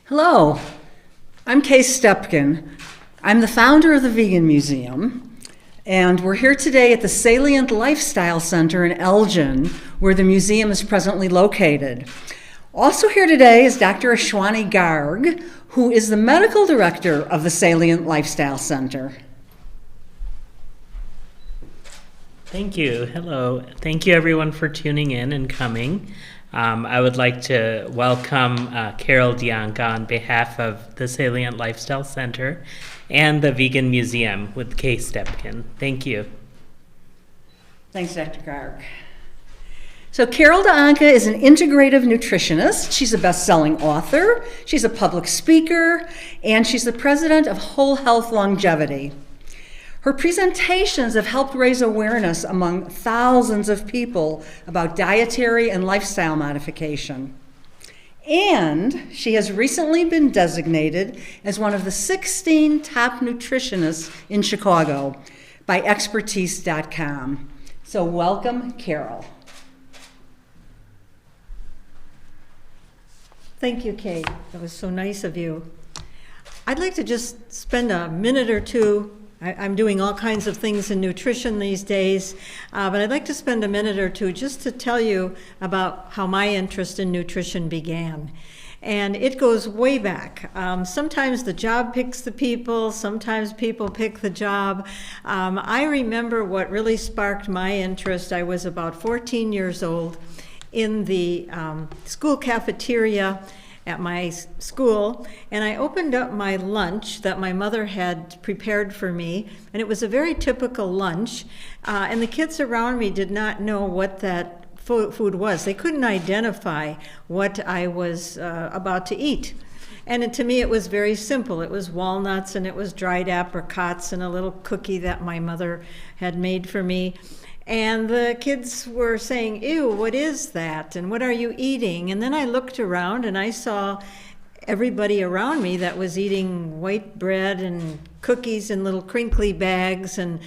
Hello, I'm Kay Stepkin. I'm the founder of the Vegan Museum, and we're here today at the Salient Lifestyle Center in Elgin, where the museum is presently located. Also here today is Dr. Ashwani Garg, who is the medical director of the Salient Lifestyle Center. Thank you. Hello. Thank you everyone for tuning in and coming. I would like to welcome Carol Dianka on behalf of the Salient Lifestyle Center and the Vegan Museum with Kay Stepkin. Thank you. Thanks, Dr. Garg. So Carol Dianka is an integrative nutritionist. She's a best-selling author, she's a public speaker, and she's the president of Whole Health Longevity. Her presentations have helped raise awareness among thousands of people about dietary and lifestyle modification. And she has recently been designated as one of the 16 top nutritionists in Chicago by expertise.com. So welcome, Carol. Thank you, Kate. That was so nice of you. I'd like to just spend a minute or two. I'm doing all kinds of things in nutrition these days, but I'd like to spend a minute or two just to tell you about how my interest in nutrition began. And it goes way back. Sometimes the job picks the people, sometimes people pick the job. I remember what really sparked my interest. I was about 14 years old in the school cafeteria at my school, and I opened up my lunch that my mother had prepared for me, and it was a very typical lunch, and the kids around me did not know what that food was. They couldn't identify what I was about to eat. And to me, it was very simple. It was walnuts, and it was dried apricots, and a little cookie that my mother had made for me. And the kids were saying, "Ew, what is that? And what are you eating?" And then I looked around and I saw everybody around me that was eating white bread and cookies in little crinkly bags, and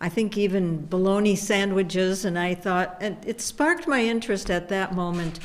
I think even bologna sandwiches. And I thought, and it sparked my interest at that moment.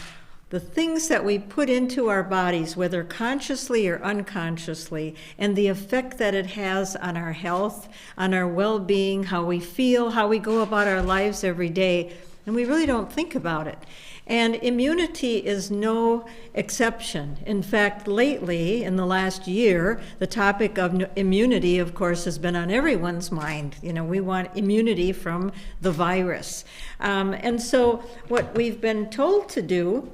The things that we put into our bodies, whether consciously or unconsciously, and the effect that it has on our health, on our well-being, how we feel, how we go about our lives every day, and we really don't think about it. And immunity is no exception. In fact, lately, in the last year, the topic of immunity, of course, has been on everyone's mind. You know, we want immunity from the virus. And so what we've been told to do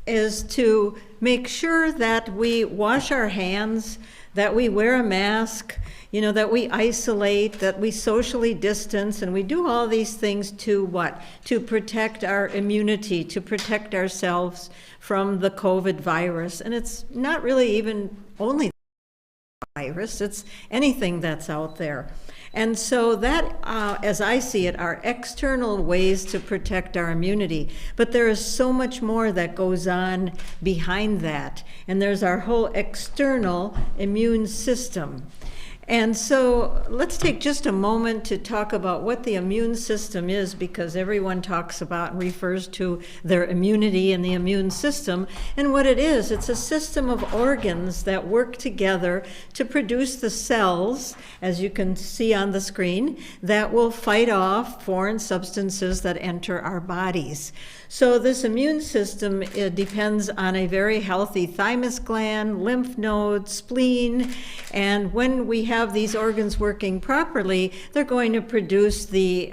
is to make sure that we wash our hands, that we wear a mask, you know, that we isolate, that we socially distance, and we do all these things to what? To protect our immunity, to protect ourselves from the COVID virus. And it's not really even only the virus, it's anything that's out there. And so that, as I see it, are external ways to protect our immunity. But there is so much more that goes on behind that. And there's our whole external immune system. And so let's take just a moment to talk about what the immune system is, because everyone talks about and refers to their immunity and the immune system. And what it is, it's a system of organs that work together to produce the cells, as you can see on the screen, that will fight off foreign substances that enter our bodies. So this immune system, it depends on a very healthy thymus gland, lymph node, spleen, and when we have these organs working properly, they're going to produce the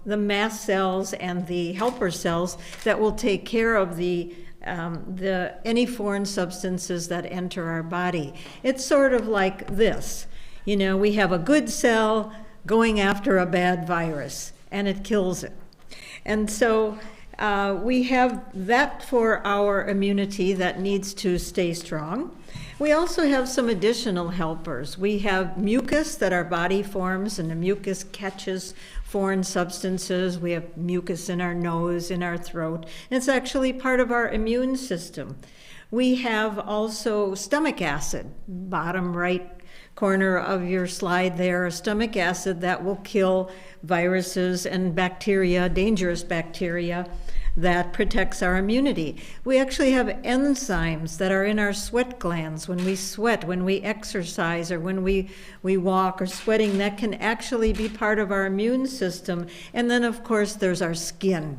mast cells and the helper cells that will take care of any foreign substances that enter our body. It's sort of like this. You know, we have a good cell going after a bad virus, and it kills it. And so we have that for our immunity that needs to stay strong. We also have some additional helpers. We have mucus that our body forms, and the mucus catches foreign substances. We have mucus in our nose, in our throat, and it's actually part of our immune system. We have also stomach acid, bottom right corner of your slide there, stomach acid that will kill viruses and bacteria, dangerous bacteria. that protects our immunity. We actually have enzymes that are in our sweat glands. When we sweat, when we exercise, or when we walk or sweating, that can actually be part of our immune system. And then, of course, there's our skin.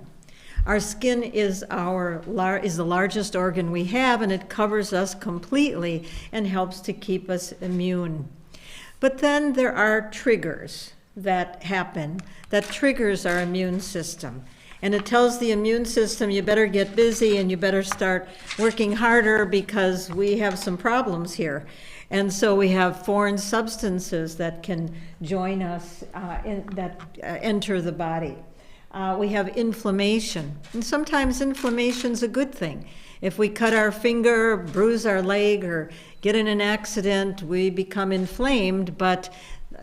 Our skin is the largest organ we have, and it covers us completely and helps to keep us immune. But then there are triggers that happen that triggers our immune system. And it tells the immune system, you better get busy and you better start working harder because we have some problems here. And so we have foreign substances that can join us, that enter the body. We have inflammation, and sometimes inflammation's a good thing. If we cut our finger, bruise our leg, or get in an accident, we become inflamed, but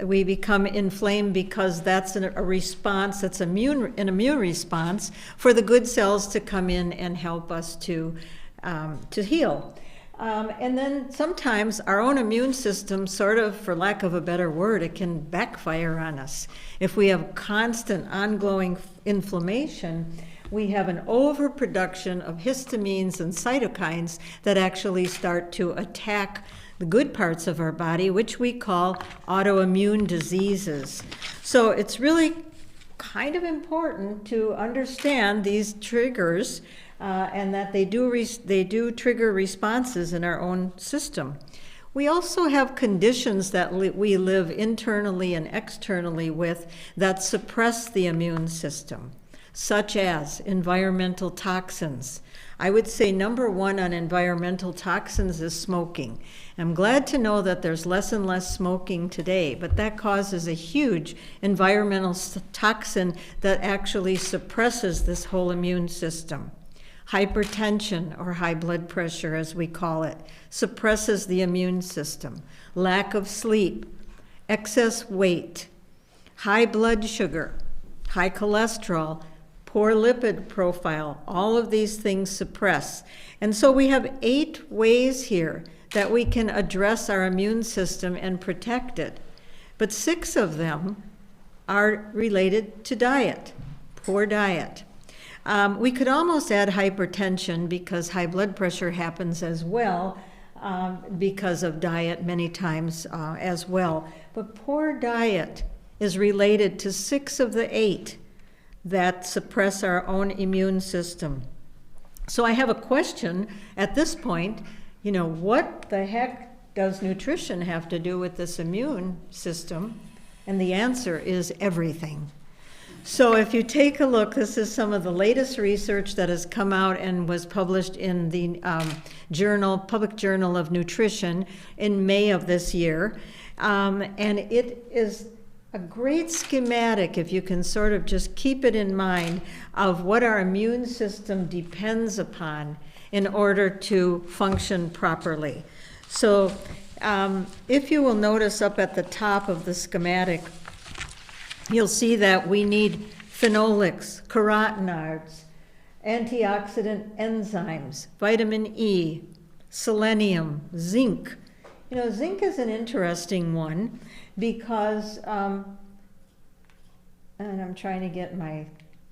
we become inflamed because that's a response, that's an immune response for the good cells to come in and help us to heal. And then sometimes our own immune system, sort of, for lack of a better word, it can backfire on us. If we have constant ongoing inflammation, we have an overproduction of histamines and cytokines that actually start to attack the good parts of our body, which we call autoimmune diseases. So it's really kind of important to understand these triggers and that they do trigger responses in our own system. We also have conditions that we live internally and externally with that suppress the immune system, such as environmental toxins. I would say number one on environmental toxins is smoking. I'm glad to know that there's less and less smoking today, but that causes a huge environmental toxin that actually suppresses this whole immune system. Hypertension, or high blood pressure as we call it, suppresses the immune system. Lack of sleep, excess weight, high blood sugar, high cholesterol, poor lipid profile, all of these things suppress. And so we have 8 ways here that we can address our immune system and protect it. But 6 of them are related to diet, poor diet. We could almost add hypertension because high blood pressure happens as well because of diet many times as well. But poor diet is related to 6 of the 8 that suppress our own immune system. So I have a question at this point, what the heck does nutrition have to do with this immune system? And the answer is everything. So if you take a look, this is some of the latest research that has come out and was published in the Public Journal of Nutrition in May of this year. And it is a great schematic, if you can sort of just keep it in mind, of what our immune system depends upon in order to function properly. So if you will notice up at the top of the schematic, you'll see that we need phenolics, carotenoids, antioxidant enzymes, vitamin E, selenium, zinc. Zinc is an interesting one because, and I'm trying to get my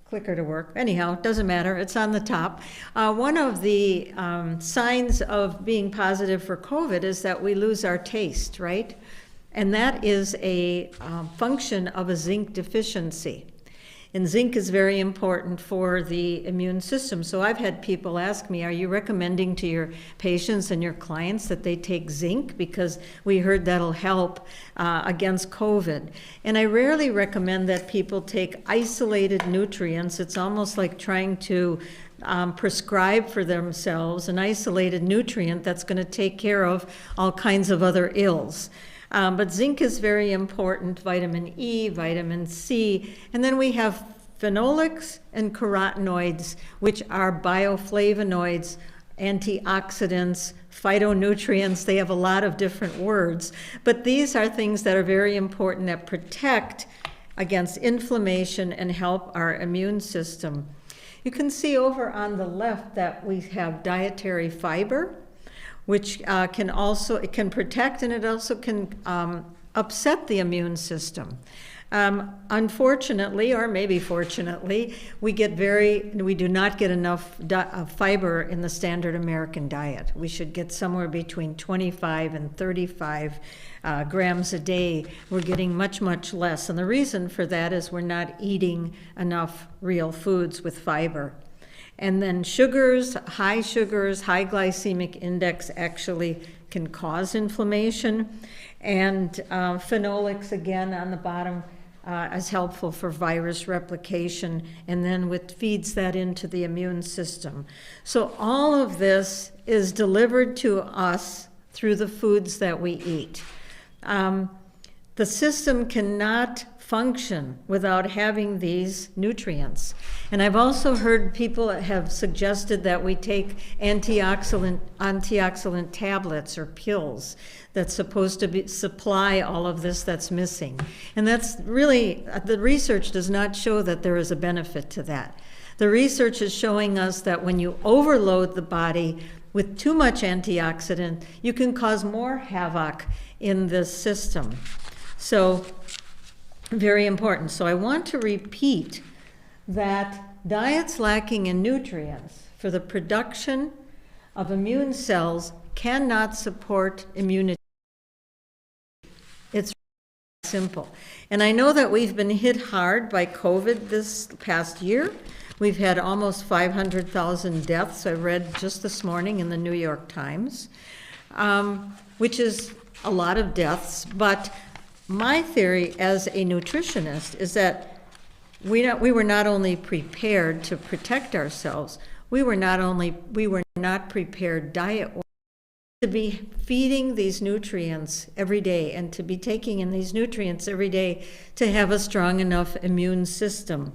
clicker to work. Anyhow, it doesn't matter, it's on the top. One of the signs of being positive for COVID is that we lose our taste, right? And that is a function of a zinc deficiency. And zinc is very important for the immune system. So I've had people ask me, are you recommending to your patients and your clients that they take zinc? Because we heard that'll help against COVID. And I rarely recommend that people take isolated nutrients. It's almost like trying to prescribe for themselves an isolated nutrient that's going to take care of all kinds of other ills. But zinc is very important, vitamin E, vitamin C, and then we have phenolics and carotenoids, which are bioflavonoids, antioxidants, phytonutrients. They have a lot of different words, but these are things that are very important that protect against inflammation and help our immune system. You can see over on the left that we have dietary fiber, which it can protect, and it also can upset the immune system. Unfortunately, or maybe fortunately, we do not get enough fiber in the standard American diet. We should get somewhere between 25 and 35 grams a day. We're getting much, much less. And the reason for that is we're not eating enough real foods with fiber. And then sugars, high glycemic index actually can cause inflammation. And phenolics, again, on the bottom, is helpful for virus replication, and then feeds that into the immune system. So all of this is delivered to us through the foods that we eat. The system cannot function without having these nutrients. And I've also heard people have suggested that we take antioxidant tablets or pills that's supposed to supply all of this that's missing. And that's really, the research does not show that there is a benefit to that. The research is showing us that when you overload the body with too much antioxidant, you can cause more havoc in the system. So, very important. So I want to repeat that diets lacking in nutrients for the production of immune cells cannot support immunity. It's simple. And I know that we've been hit hard by COVID this past year. We've had almost 500,000 deaths, I read just this morning in the New York Times, which is a lot of deaths. But my theory as a nutritionist is that we were not only prepared to protect ourselves, we were not prepared diet-wise to be feeding these nutrients every day and to be taking in these nutrients every day to have a strong enough immune system.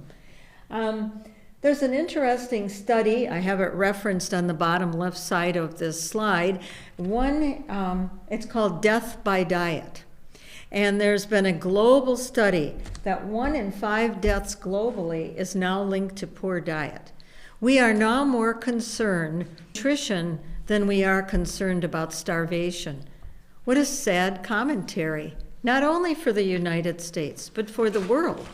There's an interesting study, I have it referenced on the bottom left side of this slide. It's called Death by Diet. And there's been a global study that 1 in 5 deaths globally is now linked to poor diet. We are now more concerned with nutrition than we are concerned about starvation. What a sad commentary, not only for the United States, but for the world.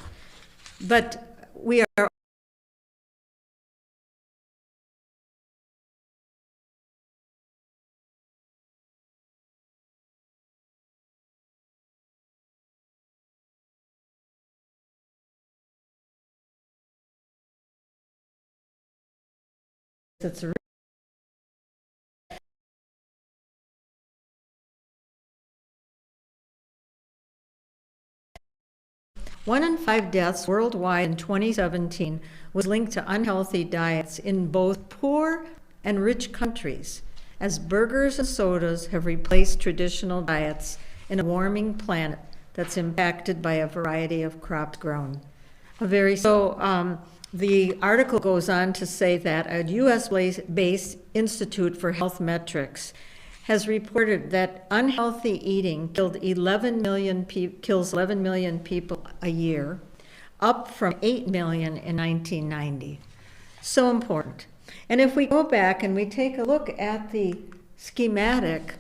But we are it's 1 in 5 deaths worldwide in 2017 was linked to unhealthy diets in both poor and rich countries, as burgers and sodas have replaced traditional diets in a warming planet that's impacted by a variety of crops grown. The article goes on to say that a U.S.-based Institute for Health Metrics has reported that unhealthy eating kills 11 million people a year, up from 8 million in 1990. So important. And if we go back and we take a look at the schematic,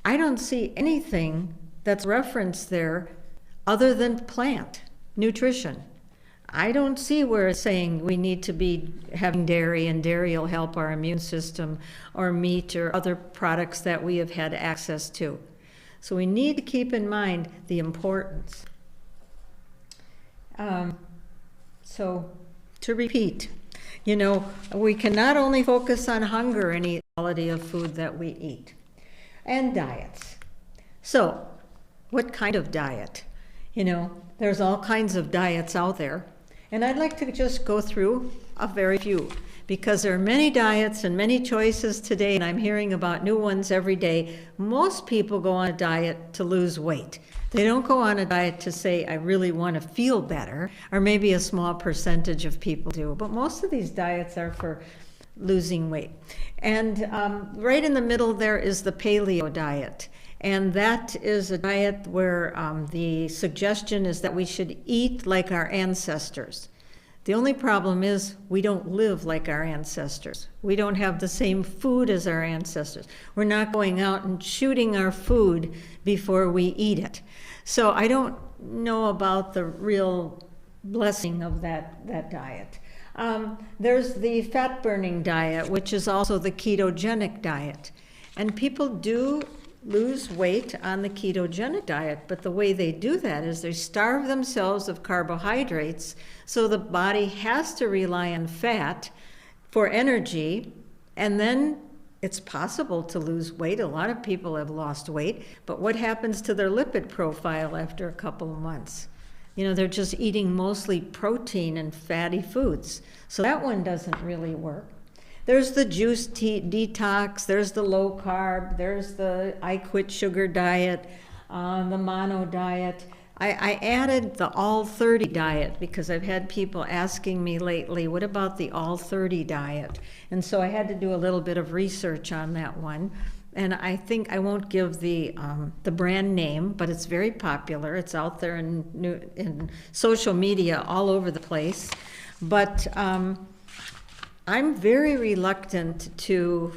I don't see anything that's referenced there other than plant nutrition. I don't see where it's saying we need to be having dairy, and dairy will help our immune system, or meat or other products that we have had access to. So we need to keep in mind the importance. So to repeat, we can not only focus on hunger and eat the quality of food that we eat, and diets. So what kind of diet? There's all kinds of diets out there. And I'd like to just go through a very few, because there are many diets and many choices today, and I'm hearing about new ones every day. Most people go on a diet to lose weight. They don't go on a diet to say, I really want to feel better, or maybe a small percentage of people do. But most of these diets are for losing weight. And right in the middle there is the paleo diet. And that is a diet where the suggestion is that we should eat like our ancestors. The only problem is we don't live like our ancestors. We don't have the same food as our ancestors. We're not going out and shooting our food before we eat it. So I don't know about the real blessing of that diet. There's the fat-burning diet, which is also the ketogenic diet. And people do lose weight on the ketogenic diet, but the way they do that is they starve themselves of carbohydrates, so the body has to rely on fat for energy, and then it's possible to lose weight. A lot of people have lost weight, but what happens to their lipid profile after a couple of months? You know, they're just eating mostly protein and fatty foods. So that one doesn't really work. There's the juice detox, there's the low carb, there's the I quit sugar diet, the mono diet. I added the all 30 diet because I've had people asking me lately, what about the all 30 diet? And so I had to do a little bit of research on that one. And I think I won't give the brand name, but it's very popular. It's out there in social media all over the place. But I'm very reluctant to,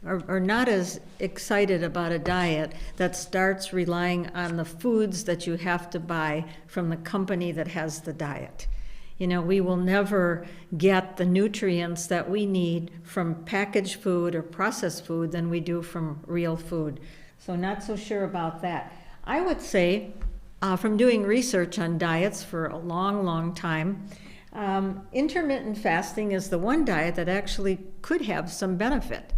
or not as excited about a diet that starts relying on the foods that you have to buy from the company that has the diet. You know, we will never get the nutrients that we need from packaged food or processed food than we do from real food. So not so sure about that. I would say, from doing research on diets for a long, long time, intermittent fasting is the one diet that actually could have some benefit.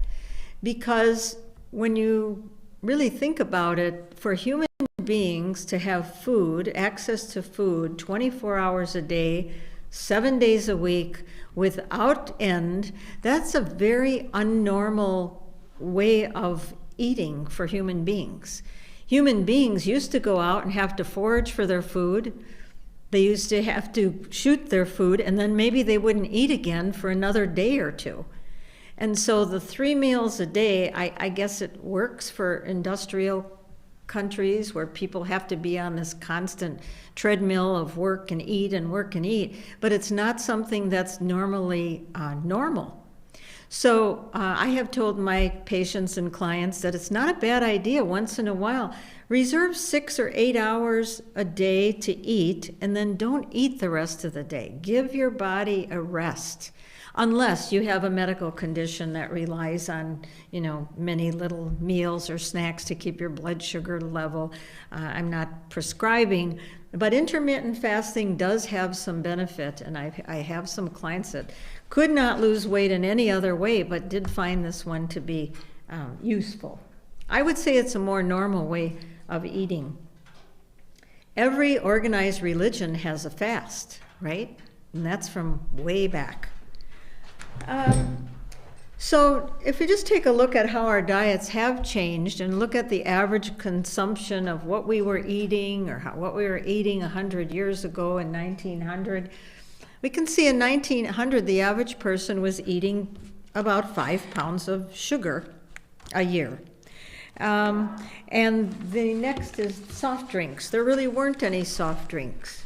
Because when you really think about it, for human beings to have food, access to food 24 hours a day, 7 days a week, without end, that's a very unnormal way of eating for human beings. Human beings used to go out and have to forage for their food. They used to have to shoot their food, and then maybe they wouldn't eat again for another day or two. And so the 3 meals a day, I guess it works for industrial countries where people have to be on this constant treadmill of work and eat and work and eat, but it's not something that's normally normal. So I have told my patients and clients that it's not a bad idea once in a while. Reserve 6 or 8 hours a day to eat, and then don't eat the rest of the day. Give your body a rest. Unless you have a medical condition that relies on, you know, many little meals or snacks to keep your blood sugar level. I'm not prescribing, but intermittent fasting does have some benefit, and I have some clients that could not lose weight in any other way, but did find this one to be useful. I would say it's a more normal way of eating. Every organized religion has a fast, right? And that's from way back. So if you just take a look at how our diets have changed and look at the average consumption of what we were eating or what we were eating 100 years ago in 1900, we can see in 1900 the average person was eating about 5 pounds of sugar a year. And the next is soft drinks. There really weren't any soft drinks.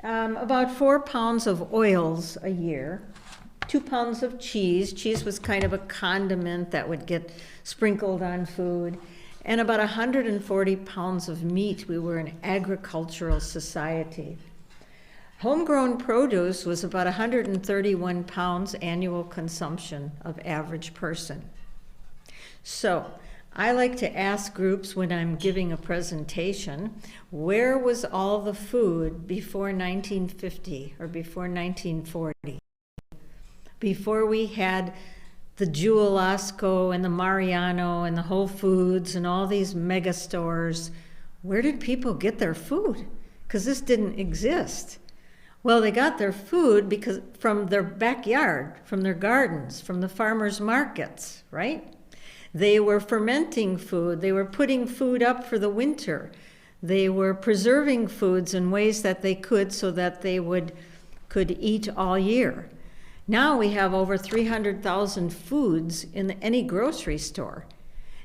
About 4 pounds of oils a year. 2 pounds of cheese. Cheese was kind of a condiment that would get sprinkled on food. And about 140 pounds of meat. We were an agricultural society. Homegrown produce was about 131 pounds annual consumption of average person. So I like to ask groups when I'm giving a presentation, where was all the food before 1950 or before 1940? Before we had the Jewel Osco and the Mariano and the Whole Foods and all these mega stores, where did people get their food? Because this didn't exist. Well, they got their food because from their backyard, from their gardens, from the farmers' markets, right? They were fermenting food. They were putting food up for the winter. They were preserving foods in ways that they could so that they could eat all year. Now we have over 300,000 foods in any grocery store.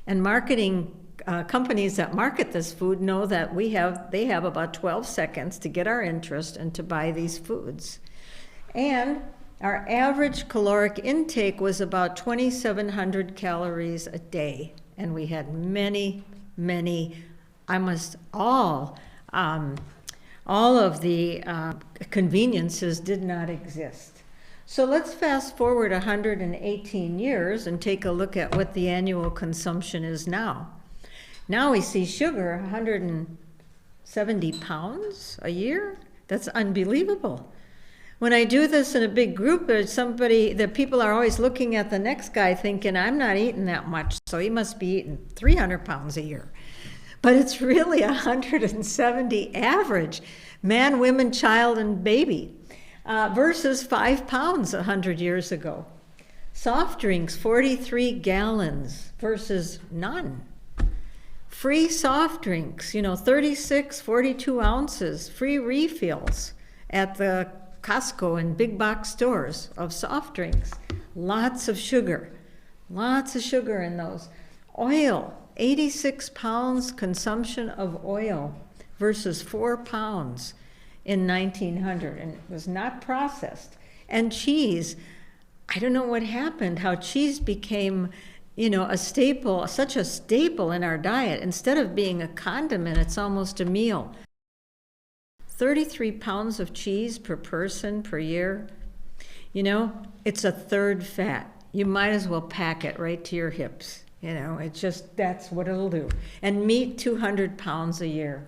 And marketing companies that market this food know that they have about 12 seconds to get our interest and to buy these foods. And our average caloric intake was about 2,700 calories a day. And we had many, almost all all of the conveniences did not exist. So let's fast forward 118 years and take a look at what the annual consumption is now. Now we see sugar, 170 pounds a year. That's unbelievable. When I do this in a big group, there's somebody, the people are always looking at the next guy thinking, I'm not eating that much, so he must be eating 300 pounds a year. But it's really 170 average, man, woman, child, and baby, versus 5 pounds 100 years ago. Soft drinks, 43 gallons versus none. Free soft drinks, 36, 42 ounces, free refills at the Costco and big box stores of soft drinks. Lots of sugar in those. Oil, 86 pounds consumption of oil versus 4 pounds in 1900, and it was not processed. And cheese, I don't know what happened, how cheese became a staple, such a staple in our diet. Instead of being a condiment, it's almost a meal. 33 pounds of cheese per person per year. It's a third fat. You might as well pack it right to your hips. It's just, that's what it'll do. And meat, 200 pounds a year.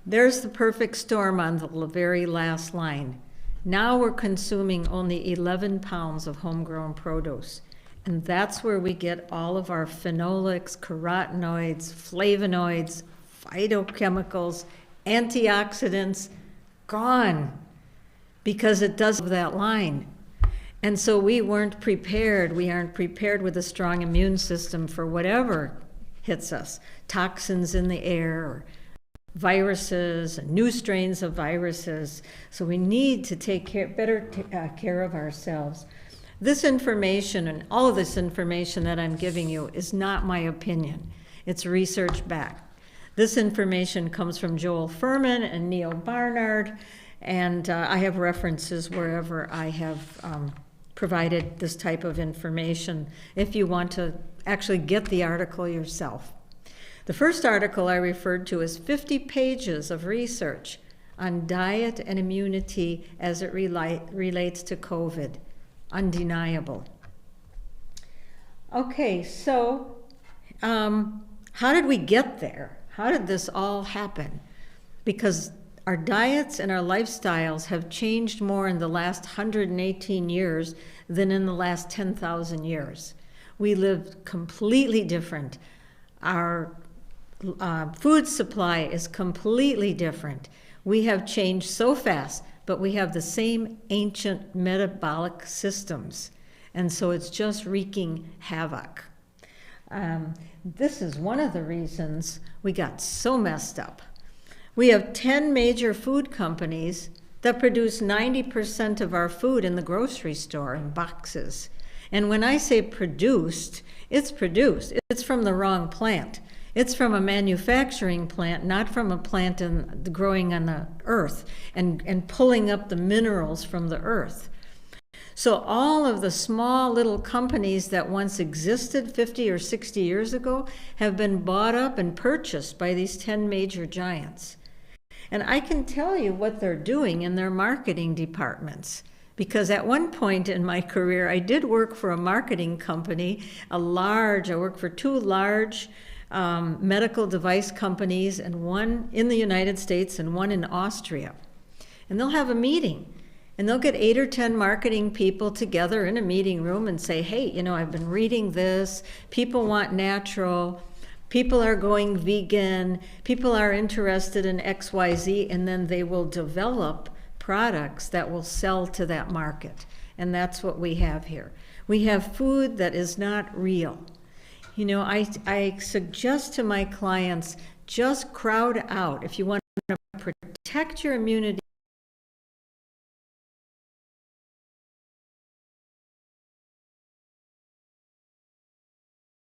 There's the perfect storm on the very last line. Now we're consuming only 11 pounds of homegrown produce. And that's where we get all of our phenolics, carotenoids, flavonoids, phytochemicals, antioxidants, gone, because it does that line. And so we weren't prepared. We aren't prepared with a strong immune system for whatever hits us. Toxins in the air, or viruses, new strains of viruses. So we need to take better care of ourselves. This information and all of this information that I'm giving you is not my opinion. It's research backed. This information comes from Joel Furman and Neil Barnard, and I have references wherever I have provided this type of information if you want to actually get the article yourself. The first article I referred to is 50 pages of research on diet and immunity as it relates to COVID. Undeniable. Okay, so how did we get there? How did this all happen? Because our diets and our lifestyles have changed more in the last 118 years than in the last 10,000 years. We live completely different. Our food supply is completely different. We have changed so fast, but we have the same ancient metabolic systems. And so it's just wreaking havoc. This is one of the reasons we got so messed up. We have 10 major food companies that produce 90% of our food in the grocery store in boxes. And when I say produced. It's from the wrong plant. It's from a manufacturing plant, not from a plant growing on the earth and pulling up the minerals from the earth. So all of the small little companies that once existed 50 or 60 years ago have been bought up and purchased by these 10 major giants. And I can tell you what they're doing in their marketing departments. Because at one point in my career, I did work for a marketing company, I worked for 2 large medical device companies, and one in the United States and one in Austria. And they'll have a meeting, and they'll get 8 or 10 marketing people together in a meeting room and say, hey, I've been reading this, people want natural, people are going vegan, people are interested in XYZ, and then they will develop products that will sell to that market. And that's what we have here. We have food that is not real. I suggest to my clients, just crowd out. If you want to protect your immunity,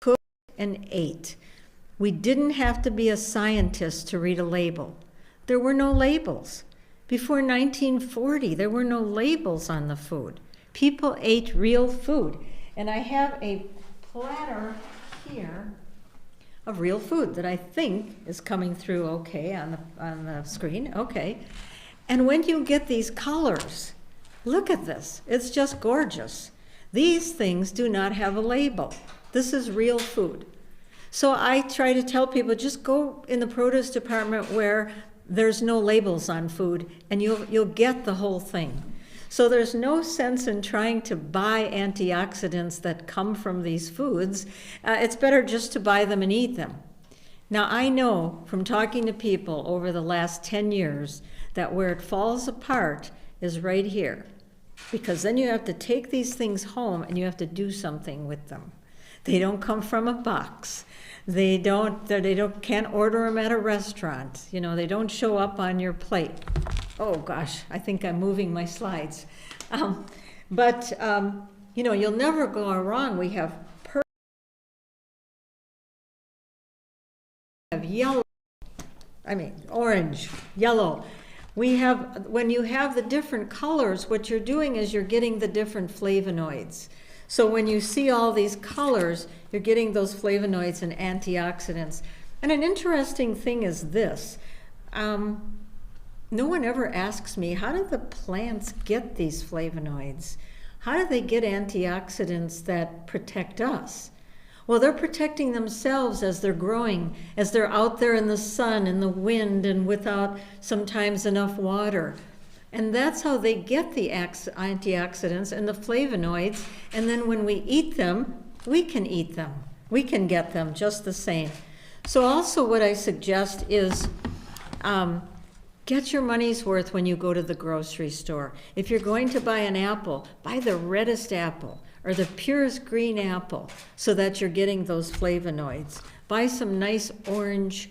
cooked and ate. We didn't have to be a scientist to read a label. There were no labels. Before 1940, there were no labels on the food. People ate real food. And I have a platter here of real food that I think is coming through okay on the screen. Okay. And when you get these colors, look at this. It's just gorgeous. These things do not have a label. This is real food. So I try to tell people, just go in the produce department where there's no labels on food, and you'll get the whole thing. So there's no sense in trying to buy antioxidants that come from these foods. It's better just to buy them and eat them. Now, I know from talking to people over the last 10 years that where it falls apart is right here. Because then you have to take these things home and you have to do something with them. They don't come from a box. They can't order them at a restaurant. You know, they don't show up on your plate. Oh gosh, I think I'm moving my slides. But you know, you'll never go wrong. We have yellow, orange, yellow. When you have the different colors, what you're doing is you're getting the different flavonoids. So when you see all these colors, you're getting those flavonoids and antioxidants. And an interesting thing is this. No one ever asks me, how do the plants get these flavonoids? How do they get antioxidants that protect us? Well, they're protecting themselves as they're growing, as they're out there in the sun and the wind and without sometimes enough water. And that's how they get the antioxidants and the flavonoids. And then when we eat them, we can eat them. We can get them just the same. So also what I suggest is get your money's worth when you go to the grocery store. If you're going to buy an apple, buy the reddest apple or the purest green apple so that you're getting those flavonoids. Buy some nice orange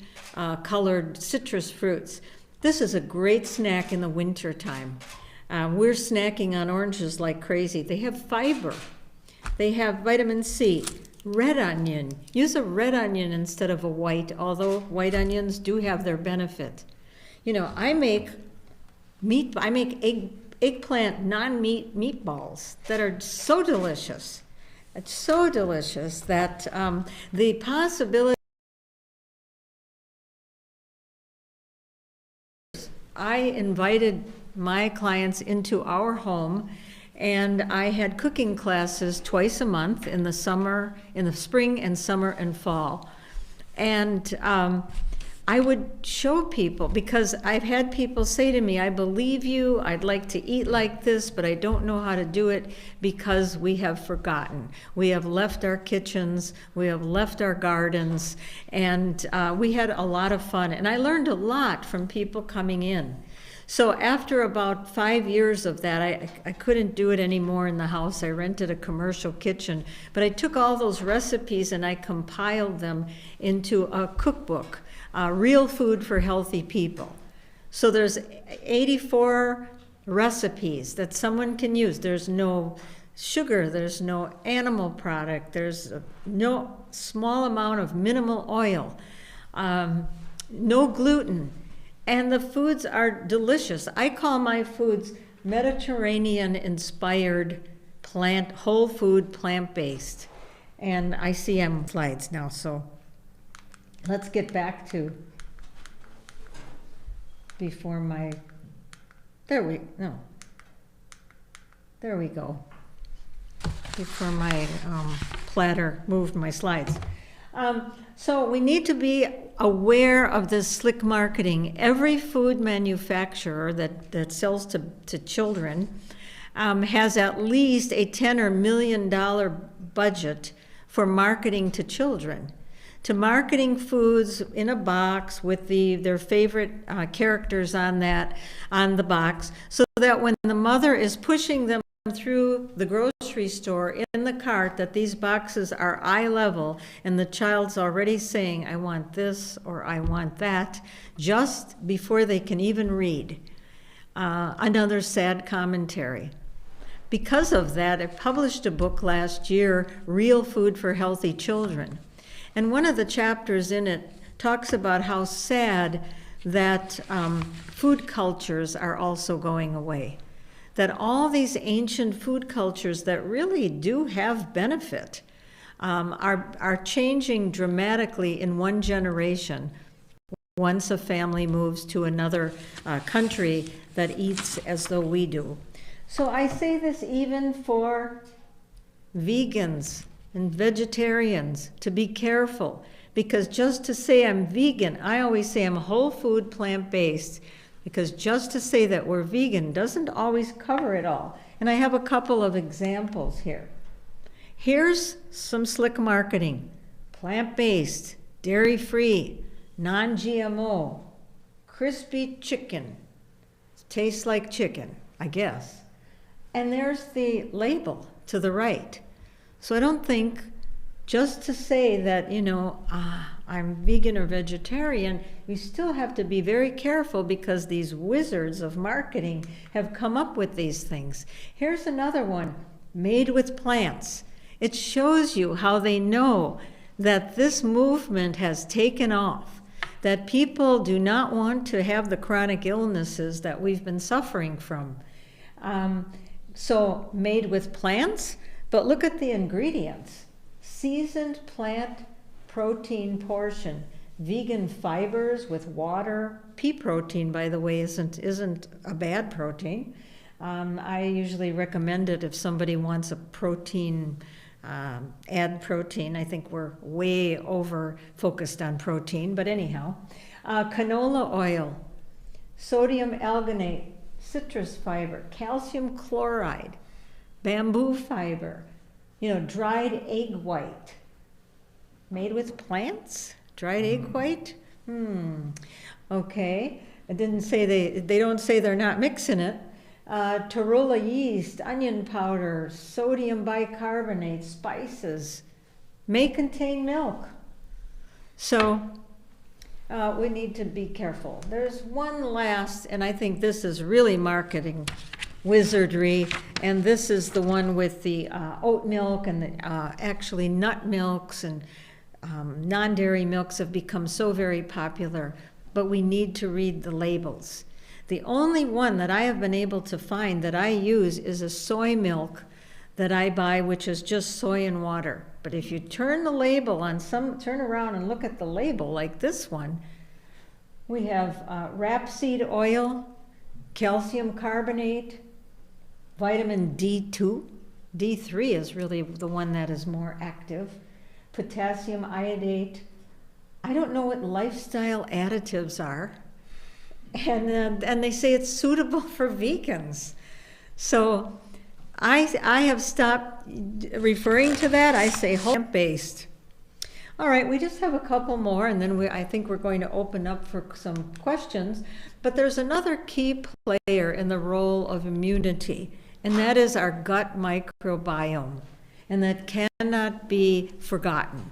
colored citrus fruits. This is a great snack in the winter time. We're snacking on oranges like crazy. They have fiber. They have vitamin C. Red onion. Use a red onion instead of a white, although white onions do have their benefit. You know, I make eggplant non-meat meatballs that are so delicious. It's so delicious that the possibility. I invited my clients into our home, and I had cooking classes twice a month in the spring and summer and fall. And I would show people, because I've had people say to me, I believe you, I'd like to eat like this, but I don't know how to do it because we have forgotten. We have left our kitchens, we have left our gardens, and we had a lot of fun. And I learned a lot from people coming in. So after about 5 years of that, I couldn't do it anymore in the house. I rented a commercial kitchen, but I took all those recipes and I compiled them into a cookbook. Real Food for Healthy People. So there's 84 recipes that someone can use. There's no sugar, there's no animal product, there's no small amount of minimal oil, no gluten, and the foods are delicious. I call my foods Mediterranean-inspired whole food, plant-based. And I see I'm slides now, so let's get back to there we go. Before my platter moved my slides. So we need to be aware of this slick marketing. Every food manufacturer that sells to children has at least a $10 or million budget for marketing to children. To marketing foods in a box with their favorite characters on the box, so that when the mother is pushing them through the grocery store in the cart, that these boxes are eye level and the child's already saying, I want this or I want that, just before they can even read. Another sad commentary. Because of that, I published a book last year, Real Food for Healthy Children. And one of the chapters in it talks about how sad that food cultures are also going away. That all these ancient food cultures that really do have benefit are changing dramatically in one generation once a family moves to another country that eats as though we do. So I say this even for vegans and vegetarians, to be careful, because just to say I'm vegan, I always say I'm whole food plant-based, because just to say that we're vegan doesn't always cover it all. And I have a couple of examples here. Here's some slick marketing: plant-based, dairy-free, non-GMO, crispy chicken. Tastes like chicken, I guess. And there's the label to the right. So I don't think just to say that, I'm vegan or vegetarian, we still have to be very careful, because these wizards of marketing have come up with these things. Here's another one, made with plants. It shows you how they know that this movement has taken off, that people do not want to have the chronic illnesses that we've been suffering from. So made with plants, but look at the ingredients. Seasoned plant protein portion, vegan fibers with water. Pea protein, by the way, isn't a bad protein. I usually recommend it if somebody wants a protein, add protein. I think we're way over focused on protein, but anyhow. Canola oil, sodium alginate, citrus fiber, calcium chloride, bamboo fiber, dried egg white. Made with plants? Dried egg white? Okay. It didn't say they don't say they're not mixing it. Torula yeast, onion powder, sodium bicarbonate, spices, may contain milk. So we need to be careful. There's one last, and I think this is really marketing wizardry, and this is the one with the oat milk and the actually nut milks, and non-dairy milks have become so very popular, but we need to read the labels. The only one that I have been able to find that I use is a soy milk that I buy, which is just soy and water. But if you turn the label on turn around and look at the label like this one, we have rapeseed oil, calcium carbonate, vitamin D2. D3 is really the one that is more active. Potassium iodate. I don't know what lifestyle additives are. And they say it's suitable for vegans. So I have stopped referring to that. I say plant-based. All right, we just have a couple more, and then I think we're going to open up for some questions. But there's another key player in the role of immunity, and that is our gut microbiome. And that cannot be forgotten.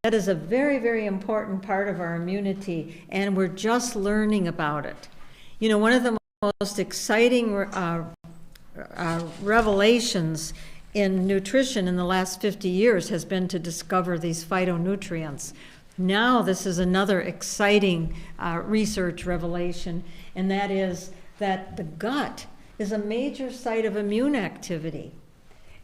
That is a very, very important part of our immunity, and we're just learning about it. One of the most exciting revelations in nutrition in the last 50 years has been to discover these phytonutrients. Now this is another exciting research revelation, and that is that the gut is a major site of immune activity.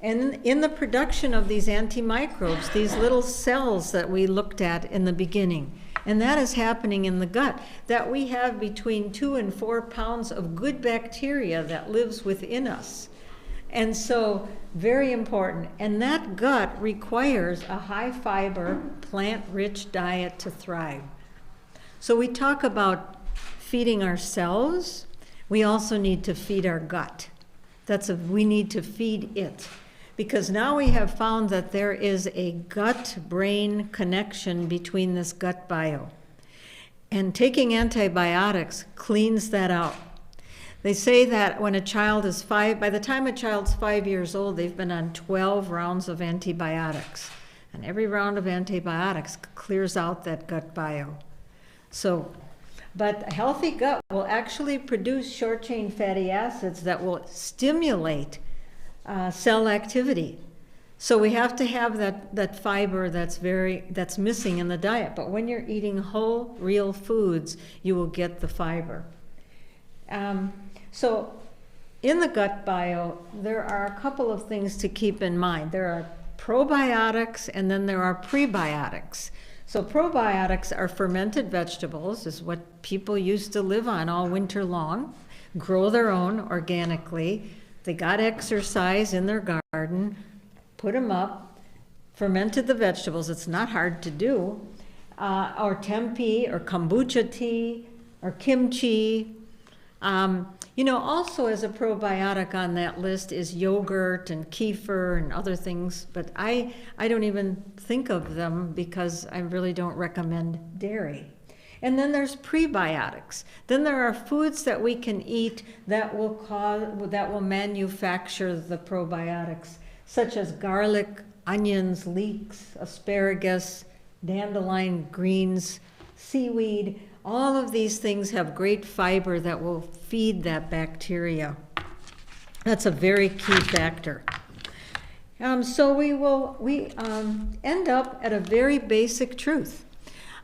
And in the production of these antimicrobes, these little cells that we looked at in the beginning, and that is happening in the gut, that we have between 2 and 4 pounds of good bacteria that lives within us. And so, very important. And that gut requires a high fiber, plant-rich diet to thrive. So we talk about feeding ourselves. We also need to feed our gut. We need to feed it. Because now we have found that there is a gut-brain connection between this gut bio. And taking antibiotics cleans that out. They say that when a child is by the time a child's 5 years old, they've been on 12 rounds of antibiotics. And every round of antibiotics clears out that gut bio. But a healthy gut will actually produce short-chain fatty acids that will stimulate cell activity. So we have to have that fiber that's missing in the diet. But when you're eating whole, real foods, you will get the fiber. So in the gut bio, there are a couple of things to keep in mind. There are probiotics, and then there are prebiotics. So probiotics are fermented vegetables, is what people used to live on all winter long, grow their own organically. They got exercise in their garden, put them up, fermented the vegetables. It's not hard to do. Or tempeh, or kombucha tea, or kimchi. Also as a probiotic on that list is yogurt and kefir and other things, but I don't even think of them because I really don't recommend dairy. And then there's prebiotics. Then there are foods that we can eat that will manufacture the probiotics, such as garlic, onions, leeks, asparagus, dandelion greens, seaweed. All of these things have great fiber that will feed that bacteria. That's a very key factor. So we end up at a very basic truth.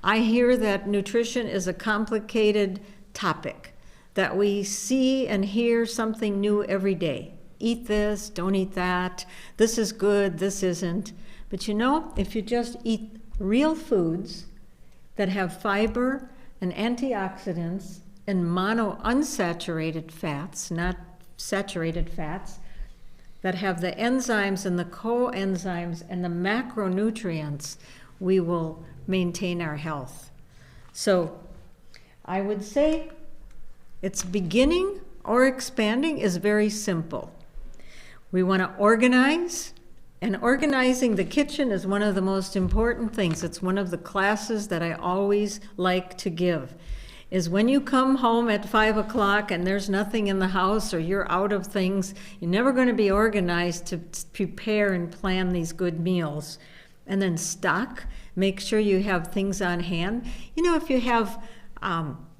I hear that nutrition is a complicated topic, that we see and hear something new every day. Eat this, don't eat that, this is good, this isn't. But if you just eat real foods that have fiber and antioxidants and monounsaturated fats, not saturated fats, that have the enzymes and the coenzymes and the macronutrients, we will maintain our health. So I would say its beginning or expanding is very simple. We want to organize, and organizing the kitchen is one of the most important things. It's one of the classes that I always like to give, is when you come home at 5 o'clock and there's nothing in the house or you're out of things, you're never going to be organized to prepare and plan these good meals. And then stock, make sure you have things on hand. If you have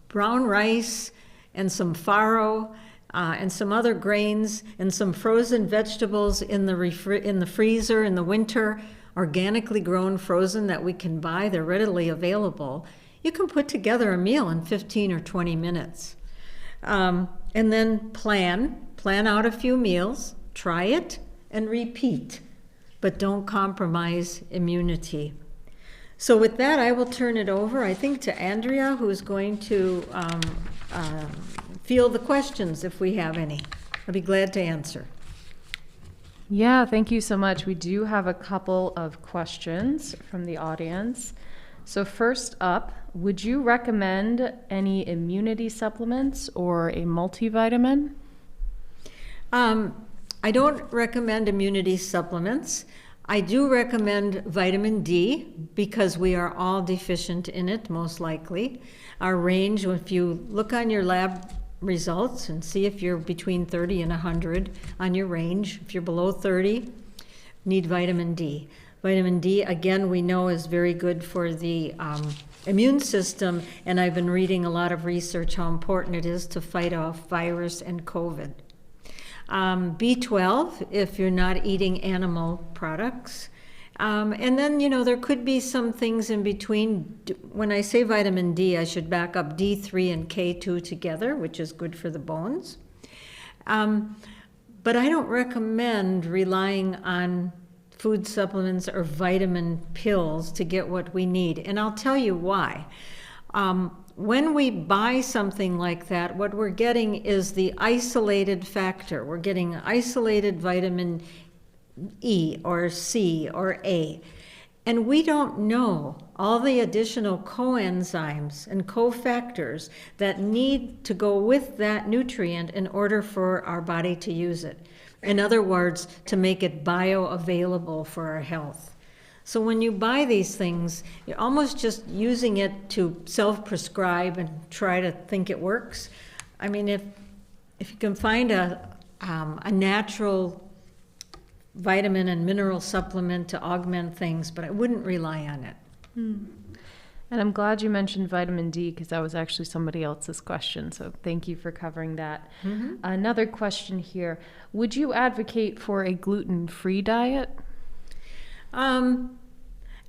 brown rice and some farro, and some other grains and some frozen vegetables in the freezer in the winter, organically grown frozen that we can buy, they're readily available. You can put together a meal in 15 or 20 minutes. And then plan out a few meals, try it, and repeat. But don't compromise immunity. So with that, I will turn it over, I think, to Andrea, who's going to field the questions if we have any. I'll be glad to answer. Yeah, thank you so much. We do have a couple of questions from the audience. So first up, would you recommend any immunity supplements or a multivitamin? I don't recommend immunity supplements. I do recommend vitamin D because we are all deficient in it, most likely. Our range, if you look on your lab results and see if you're between 30 and 100 on your range. If you're below 30, need vitamin D. Vitamin D, again, we know is very good for the immune system, and I've been reading a lot of research how important it is to fight off virus and COVID. B12, if you're not eating animal products. And then, there could be some things in between. When I say vitamin D, I should back up D3 and K2 together, which is good for the bones. But I don't recommend relying on food supplements or vitamin pills to get what we need. And I'll tell you why. When we buy something like that, what we're getting is the isolated factor. We're getting isolated vitamin E or C or A. And we don't know all the additional coenzymes and cofactors that need to go with that nutrient in order for our body to use it. In other words, to make it bioavailable for our health. So when you buy these things, you're almost just using it to self-prescribe and try to think it works. I mean, if you can find a natural vitamin and mineral supplement to augment things, but I wouldn't rely on it. And I'm glad you mentioned vitamin D because that was actually somebody else's question. So thank you for covering that. Mm-hmm. Another question here. Would you advocate for a gluten-free diet?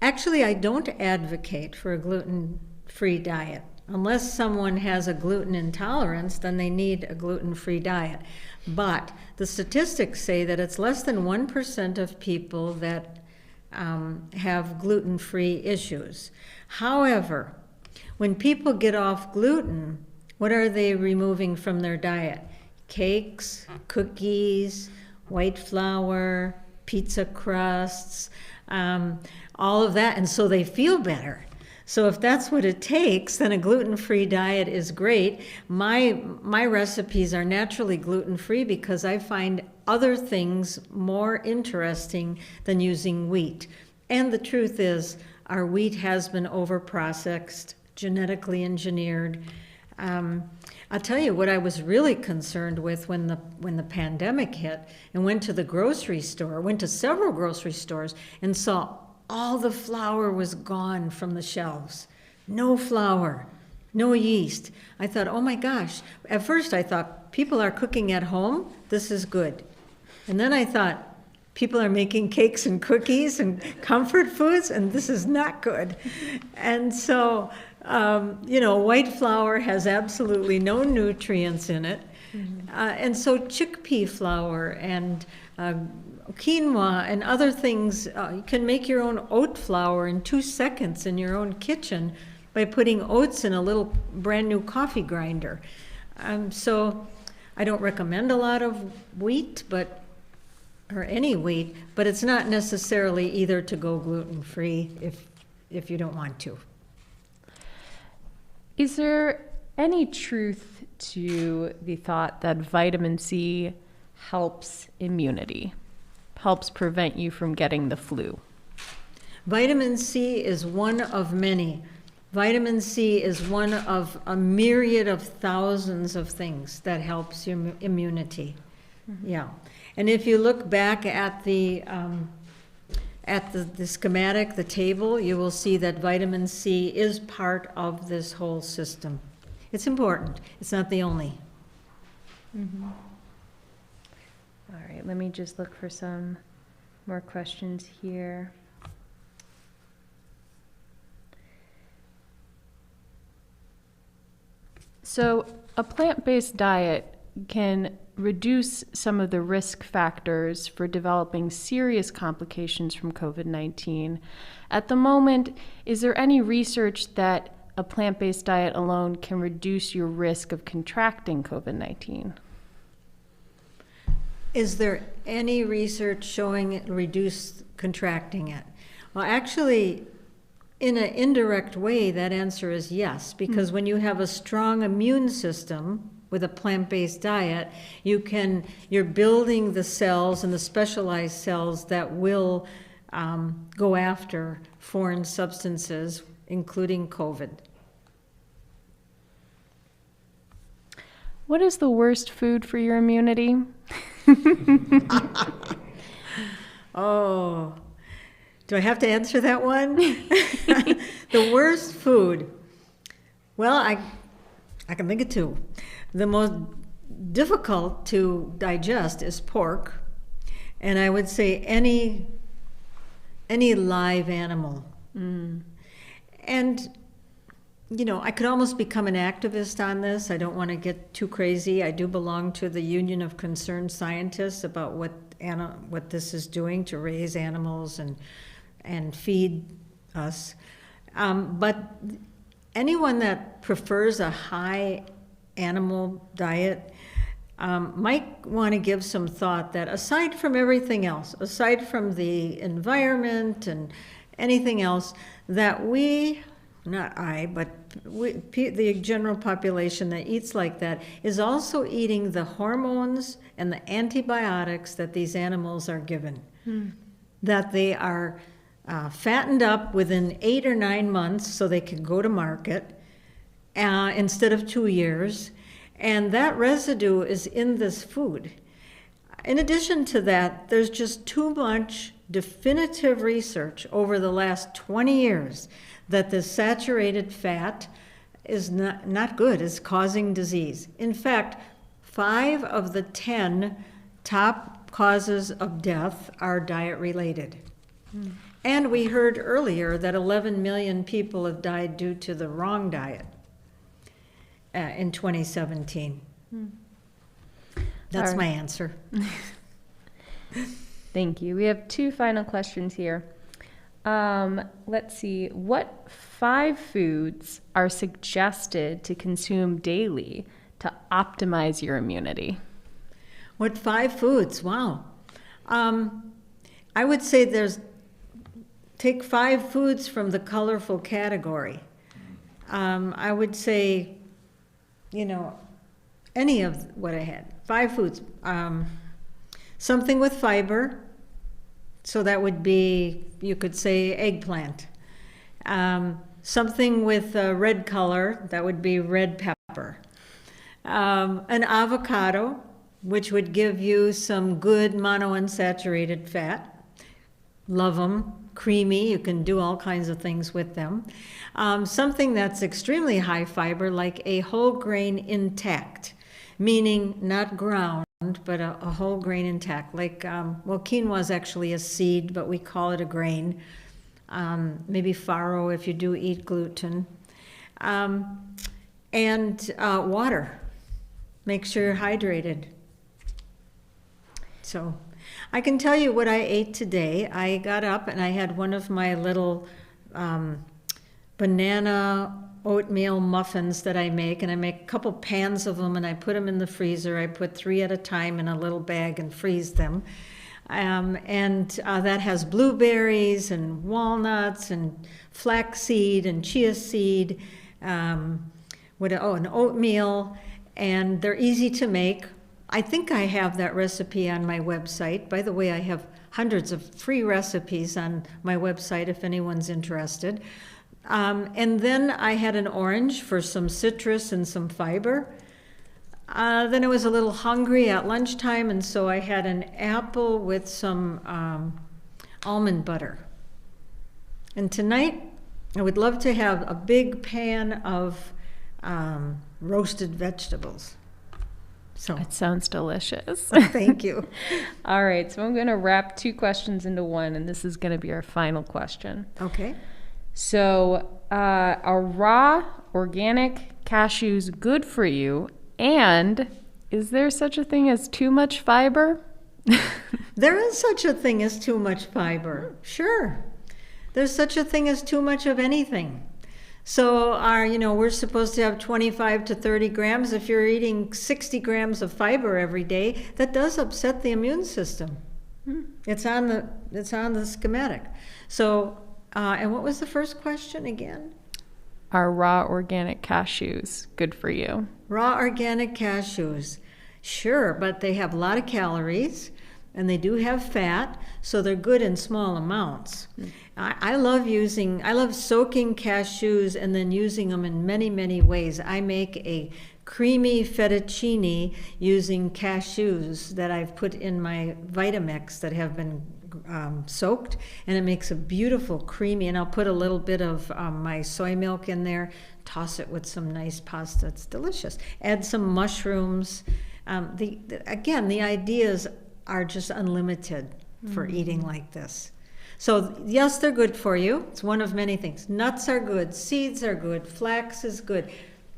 Actually, I don't advocate for a gluten-free diet. Unless someone has a gluten intolerance, then they need a gluten-free diet. But the statistics say that it's less than 1% of people that have gluten-free issues. However, when people get off gluten, what are they removing from their diet? Cakes, cookies, white flour, pizza crusts, all of that, and so they feel better. So if that's what it takes, then a gluten-free diet is great. My recipes are naturally gluten-free because I find other things more interesting than using wheat. And the truth is, our wheat has been overprocessed, genetically engineered. I'll tell you what I was really concerned with when the pandemic hit, and went to the grocery store, went to several grocery stores, and saw all the flour was gone from the shelves. No flour, no yeast. I thought, oh my gosh. At first I thought, people are cooking at home, this is good. And then I thought, people are making cakes and cookies and comfort foods, and this is not good. And so, white flour has absolutely no nutrients in it. Mm-hmm. And so chickpea flour and quinoa and other things, you can make your own oat flour in 2 seconds in your own kitchen by putting oats in a little brand new coffee grinder. So I don't recommend a lot of wheat, or any wheat, but it's not necessarily either to go gluten-free if you don't want to. Is there any truth to the thought that vitamin C helps immunity, helps prevent you from getting the flu? Vitamin C is one of many. Vitamin C is one of a myriad of thousands of things that helps your immunity. Mm-hmm. Yeah. And if you look back at the schematic, the table, you will see that vitamin C is part of this whole system. It's important. It's not the only. Mm-hmm. All right, let me just look for some more questions here. So a plant-based diet can reduce some of the risk factors for developing serious complications from COVID-19. At the moment, is there any research that a plant-based diet alone can reduce your risk of contracting COVID-19? Is there any research showing it reduce contracting it? Well, actually, in an indirect way, that answer is yes, because when you have a strong immune system with a plant-based diet, you're building the cells and the specialized cells that will go after foreign substances, including COVID. What is the worst food for your immunity? Oh, do I have to answer that one? The worst food. Well, I can think of two. The most difficult to digest is pork, and I would say any live animal. Mm. And I could almost become an activist on this. I don't want to get too crazy. I do belong to the Union of Concerned Scientists about what this is doing to raise animals and feed us. But anyone that prefers a high animal diet might want to give some thought that aside from everything else, aside from the environment and anything else, that the general population that eats like that is also eating the hormones and the antibiotics that these animals are given. That they are fattened up within 8 or 9 months so they can go to market instead of 2 years. And that residue is in this food. In addition to that, there's just too much definitive research over the last 20 years that the saturated fat is not good, it's causing disease. In fact, 5 of the 10 top causes of death are diet related. And we heard earlier that 11 million people have died due to the wrong diet in 2017. That's All right. my answer. Thank you. We have 2 final questions here. Let's see. What 5 foods are suggested to consume daily to optimize your immunity? What 5 foods? Wow. I would say take 5 foods from the colorful category. I would say, any of what I had. 5 foods. Something with fiber. So that would be, you could say, eggplant. Something with a red color, that would be red pepper. An avocado, which would give you some good monounsaturated fat. Love them. Creamy, you can do all kinds of things with them. Something that's extremely high fiber, like a whole grain intact, meaning not ground, but a whole grain intact. Like, quinoa is actually a seed, but we call it a grain. Maybe farro if you do eat gluten. And water. Make sure you're hydrated. So I can tell you what I ate today. I got up and I had one of my little banana oatmeal muffins that I make, and I make a couple pans of them and I put them in the freezer. I put 3 at a time in a little bag and freeze them. That has blueberries and walnuts and flaxseed and chia seed, an oatmeal, and they're easy to make. I think I have that recipe on my website. By the way, I have hundreds of free recipes on my website if anyone's interested. And then I had an orange for some citrus and some fiber. Then I was a little hungry at lunchtime, and so I had an apple with some almond butter. And tonight, I would love to have a big pan of roasted vegetables. So It sounds delicious. thank you. All right, so I'm going to wrap 2 questions into one, and this is going to be our final question. Okay. So, are raw organic cashews good for you? And is there such a thing as too much fiber? There is such a thing as too much fiber. Sure. There's such a thing as too much of anything. So we're supposed to have 25 to 30 grams. If you're eating 60 grams of fiber every day, that does upset the immune system. It's on the schematic. So, and what was the first question again? Are raw organic cashews good for you? Raw organic cashews. Sure, but they have a lot of calories and they do have fat, so they're good in small amounts. I love soaking cashews and then using them in many, many ways. I make a creamy fettuccine using cashews that I've put in my Vitamix that have been soaked, and it makes a beautiful creamy, and I'll put a little bit of my soy milk in there, toss it with some nice pasta. It's delicious. Add some mushrooms. The ideas are just unlimited for eating like this. So yes, they're good for you. It's one of many things. Nuts are good, seeds are good, flax is good.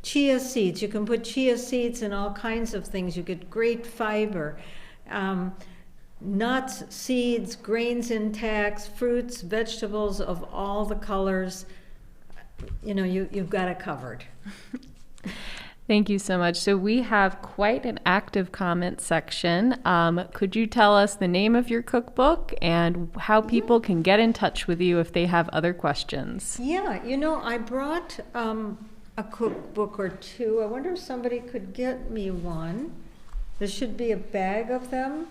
Chia seeds, you can put chia seeds in all kinds of things. You get great fiber. Nuts, seeds, grains intact, fruits, vegetables of all the colors. You've got it covered. Thank you so much. So we have quite an active comment section. Could you tell us the name of your cookbook and how people can get in touch with you if they have other questions? Yeah, I brought a cookbook or 2. I wonder if somebody could get me one. There should be a bag of them.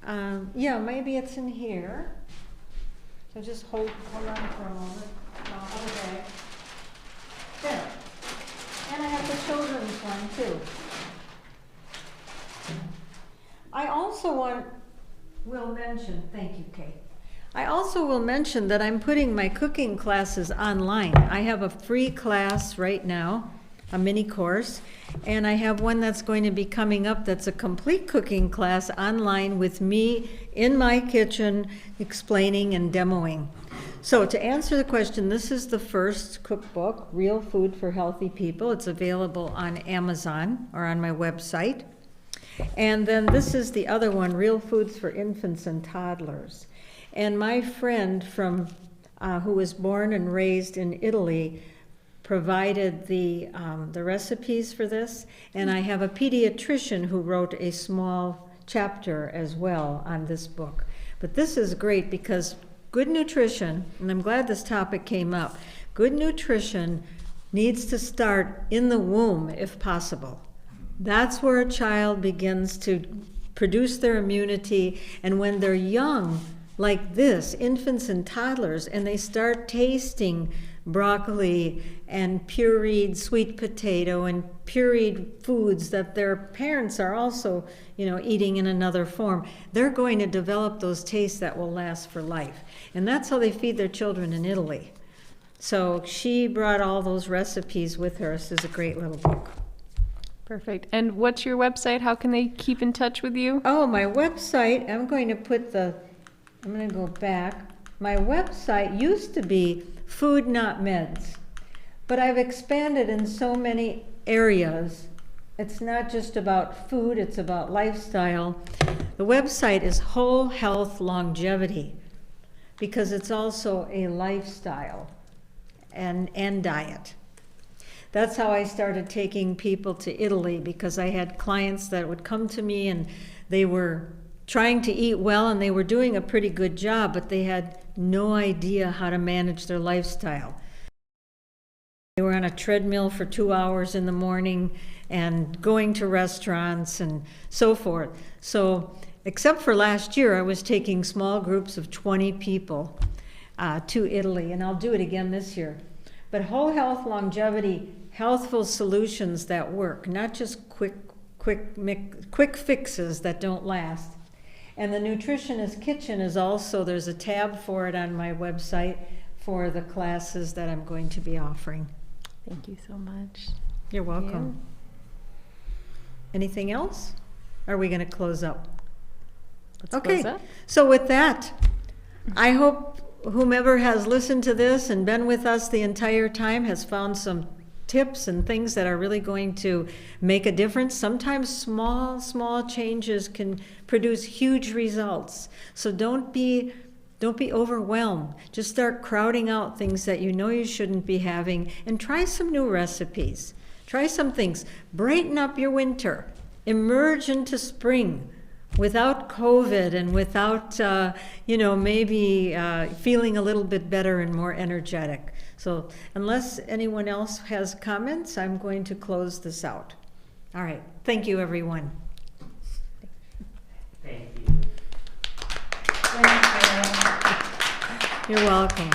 Maybe it's in here. So just hold on for a moment. Other bag. There. And I have the children's one too. I also will mention, thank you, Kate. I also will mention that I'm putting my cooking classes online. I have a free class right now, a mini course, and I have one that's going to be coming up that's a complete cooking class online with me in my kitchen explaining and demoing. So to answer the question, this is the first cookbook, Real Food for Healthy People. It's available on Amazon or on my website. And then this is the other one, Real Foods for Infants and Toddlers. And my friend from who was born and raised in Italy, provided the recipes for this, and I have a pediatrician who wrote a small chapter as well on this book. But this is great because good nutrition, and I'm glad this topic came up, good nutrition needs to start in the womb if possible. That's where a child begins to produce their immunity, and when they're young, like this, infants and toddlers, and they start tasting broccoli and pureed sweet potato and pureed foods that their parents are also, eating in another form, they're going to develop those tastes that will last for life. And that's how they feed their children in Italy. So she brought all those recipes with her. This is a great little book. Perfect. And what's your website? How can they keep in touch with you? Oh, my website, I'm going to go back. My website used to be Food Not Meds, but I've expanded in so many areas. It's not just about food, it's about lifestyle. The website is Whole Health Longevity because it's also a lifestyle and diet. That's how I started taking people to Italy, because I had clients that would come to me and they were trying to eat well and they were doing a pretty good job, but they had no idea how to manage their lifestyle. They were on a treadmill for 2 hours in the morning and going to restaurants and so forth. So, except for last year, I was taking small groups of 20 people to Italy, and I'll do it again this year. But Whole Health Longevity, healthful solutions that work, not just quick fixes that don't last. And the Nutritionist Kitchen is also, there's a tab for it on my website for the classes that I'm going to be offering. Thank you so much. You're welcome. Anything else? Are we going to close up? Let's Okay, close up. so with that, I hope whomever has listened to this and been with us the entire time has found some tips and things that are really going to make a difference. Sometimes small changes can produce huge results. So don't be overwhelmed. Just start crowding out things that you know you shouldn't be having, and try some new recipes. Try some things. Brighten up your winter. Emerge into spring without COVID and without, maybe feeling a little bit better and more energetic. So unless anyone else has comments, I'm going to close this out. All right. Thank you, everyone. Thank you. You're welcome.